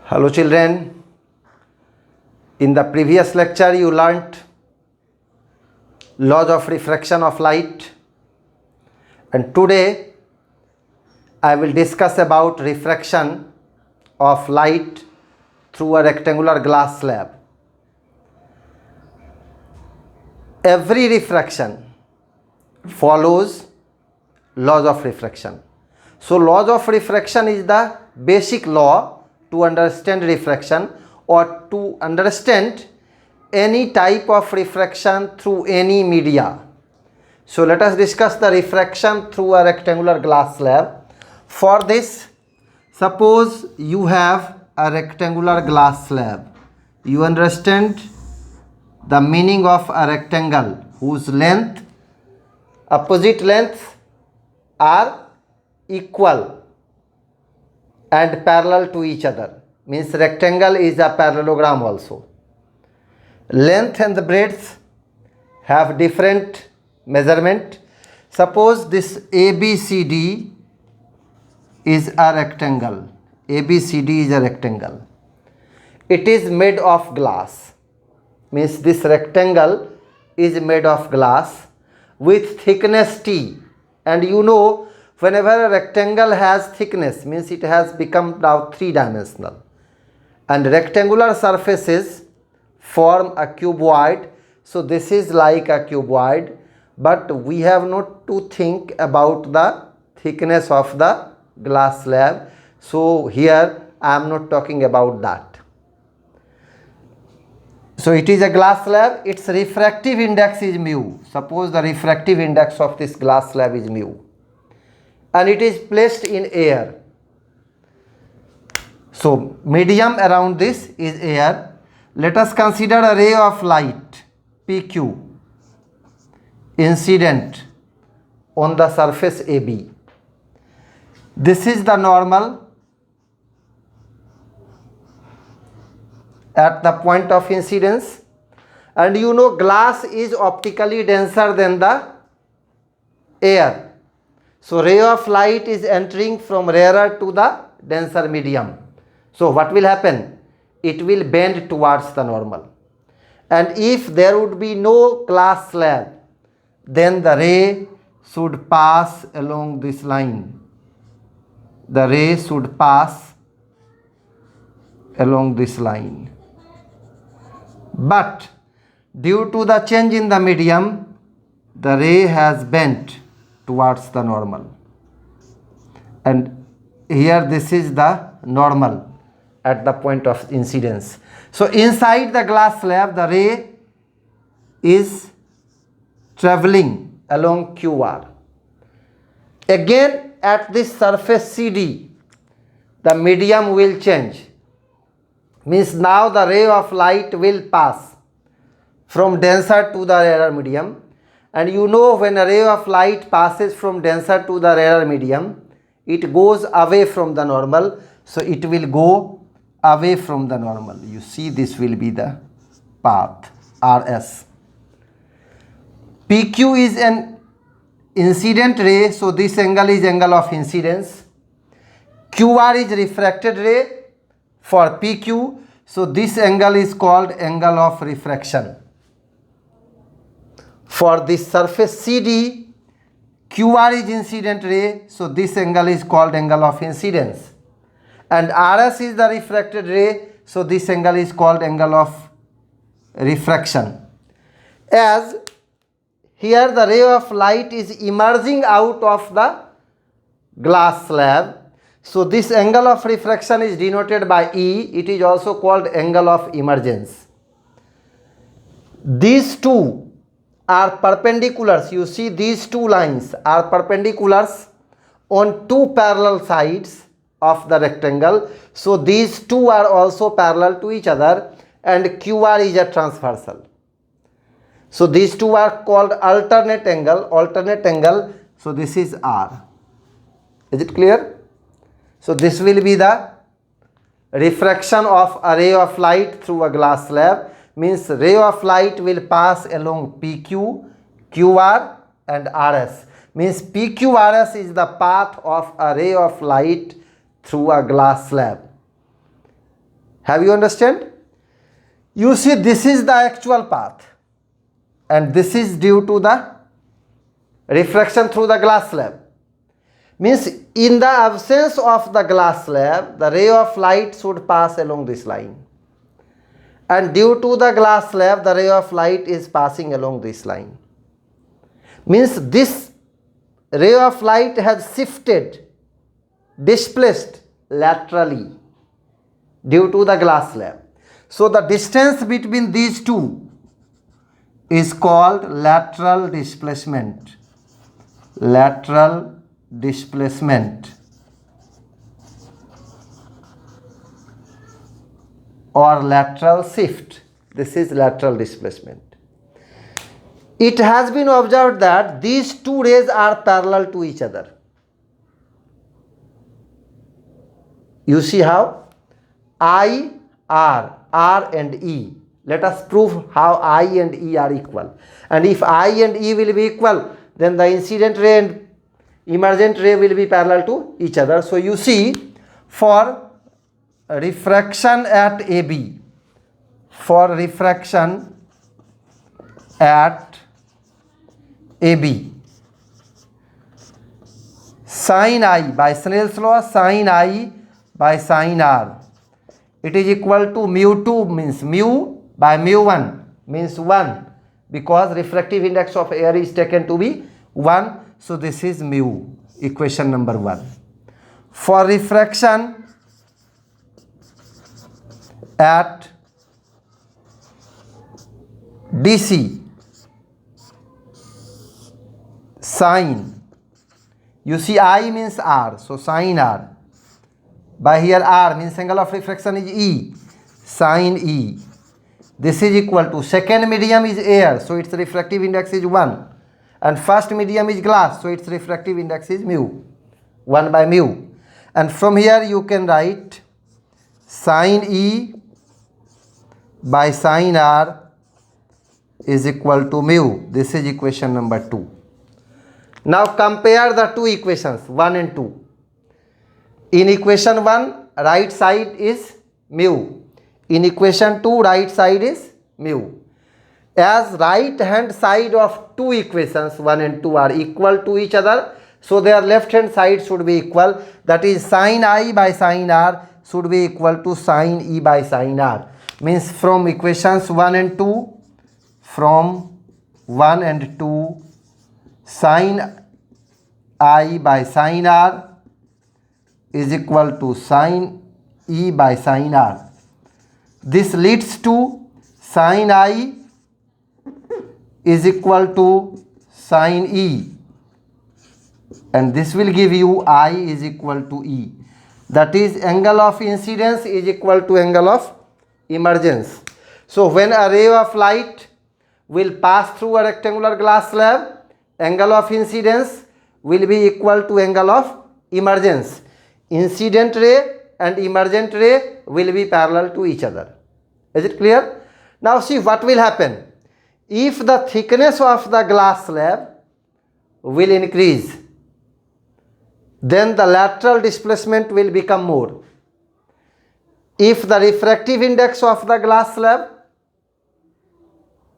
Hello children, in the previous lecture you learnt laws of refraction of light, and today I will discuss about refraction of light through a rectangular glass slab. Every refraction follows laws of refraction. So laws of refraction is the basic law to understand refraction or to understand any type of refraction through any media. So let us discuss the refraction through a rectangular glass slab. For this, suppose you have a rectangular glass slab. You understand the meaning of a rectangle whose opposite lengths are equal and parallel to each other. Means rectangle is a parallelogram also. Length and the breadth have different measurement. Suppose this ABCD is a rectangle. ABCD is a rectangle. It is made of glass. Means this rectangle is made of glass with thickness T. And you know, whenever a rectangle has thickness, means it has become now three-dimensional. And rectangular surfaces form a cuboid. So this is like a cuboid. But we have not to think about the thickness of the glass slab. So here I am not talking about that. So it is a glass slab. Its refractive index is mu. Suppose the refractive index of this glass slab is mu. And it is placed in air. So medium around this is air. Let us consider a ray of light PQ incident on the surface AB. This is the normal at the point of incidence, and you know glass is optically denser than the air. So ray of light is entering from rarer to the denser medium. So what will happen? It will bend towards the normal. And if there would be no glass slab, then the ray should pass along this line. The ray should pass along this line. But due to the change in the medium, the ray has bent towards the normal. And here this is the normal at the point of incidence. So inside the glass slab, the ray is traveling along QR. Again at this surface CD, the medium will change. Means now the ray of light will pass from denser to the rarer medium. And you know, when a ray of light passes from denser to the rarer medium, it goes away from the normal. So it will go away from the normal. You see, this will be the path RS. PQ is an incident ray. So this angle is angle of incidence. QR is refracted ray for PQ. So this angle is called angle of refraction. For this surface CD, QR is incident ray, so this angle is called angle of incidence. And RS is the refracted ray, so this angle is called angle of refraction. As here the ray of light is emerging out of the glass slab, so this angle of refraction is denoted by E. It is also called angle of emergence. These two are perpendiculars. You see, these two lines are perpendiculars on two parallel sides of the rectangle. So these two are also parallel to each other, and QR is a transversal. So these two are called alternate angle. So this is R. Is it clear? So this will be the refraction of a ray of light through a glass slab. Means ray of light will pass along PQ, QR and RS. Means PQRS is the path of a ray of light through a glass slab. Have you understand? You see, this is the actual path and this is due to the refraction through the glass slab. Means in the absence of the glass slab, the ray of light should pass along this line. And due to the glass slab, the ray of light is passing along this line. Means this ray of light has shifted, displaced laterally due to the glass slab. So the distance between these two is called lateral displacement. Lateral displacement or lateral shift. This is lateral displacement. It has been observed that these two rays are parallel to each other. You see how? I, R and E. Let us prove how I and E are equal. And if I and E will be equal, then the incident ray and emergent ray will be parallel to each other. So you see, for refraction at AB, for refraction at AB, sin I by Snell's law, sin I by sin R, it is equal to mu 2 means mu by mu 1 means 1, because refractive index of air is taken to be 1. So this is mu, equation number 1. For refraction at DC, sin, you see I means R, so sin R, by here R means angle of refraction is E, sin E. This is equal to, second medium is air, so its refractive index is 1, and first medium is glass, so its refractive index is mu, 1 by mu. And from here you can write sin E by sin R is equal to mu. This is equation number 2. Now compare the two equations 1 and 2. In equation 1, right side is mu. In equation 2, right side is mu. As right hand side of two equations 1 and 2 are equal to each other, so their left hand side should be equal. That is, sin I by sin R should be equal to sin E by sin R. Means from equations 1 and 2, from 1 and 2, sin I by sin R is equal to sin E by sin R. This leads to sin I is equal to sin E, and this will give you I is equal to E. That is, angle of incidence is equal to angle of emergence. So when a ray of light will pass through a rectangular glass slab, angle of incidence will be equal to angle of emergence. Incident ray and emergent ray will be parallel to each other. Is it clear? Now see what will happen. If the thickness of the glass slab will increase, then the lateral displacement will become more. If the refractive index of the glass slab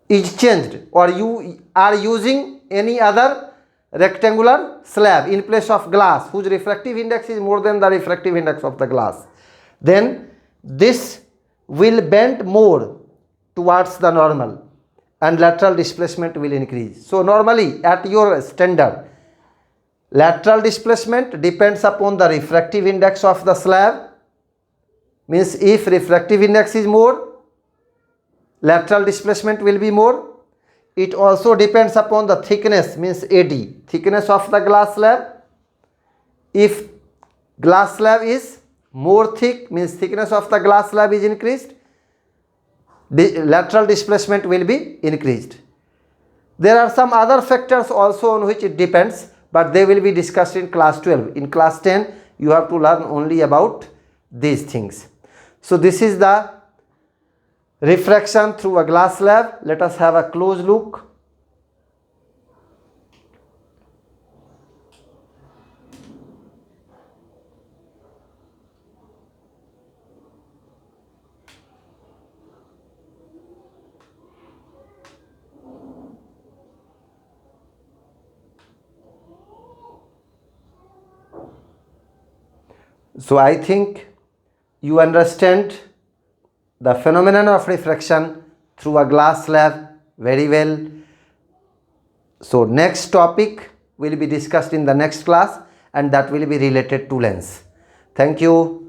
is changed, or you are using any other rectangular slab in place of glass whose refractive index is more than the refractive index of the glass, then this will bend more towards the normal and lateral displacement will increase. So normally at your standard, lateral displacement depends upon the refractive index of the slab. Means if refractive index is more, lateral displacement will be more. It also depends upon the thickness, means AD, thickness of the glass slab. If glass slab is more thick, means thickness of the glass slab is increased, lateral displacement will be increased. There are some other factors also on which it depends, but they will be discussed in class 12. In class 10, you have to learn only about these things. So this is the refraction through a glass slab. Let us have a close look. So I think you understand the phenomenon of refraction through a glass slab very well. So next topic will be discussed in the next class, and that will be related to lens. Thank you.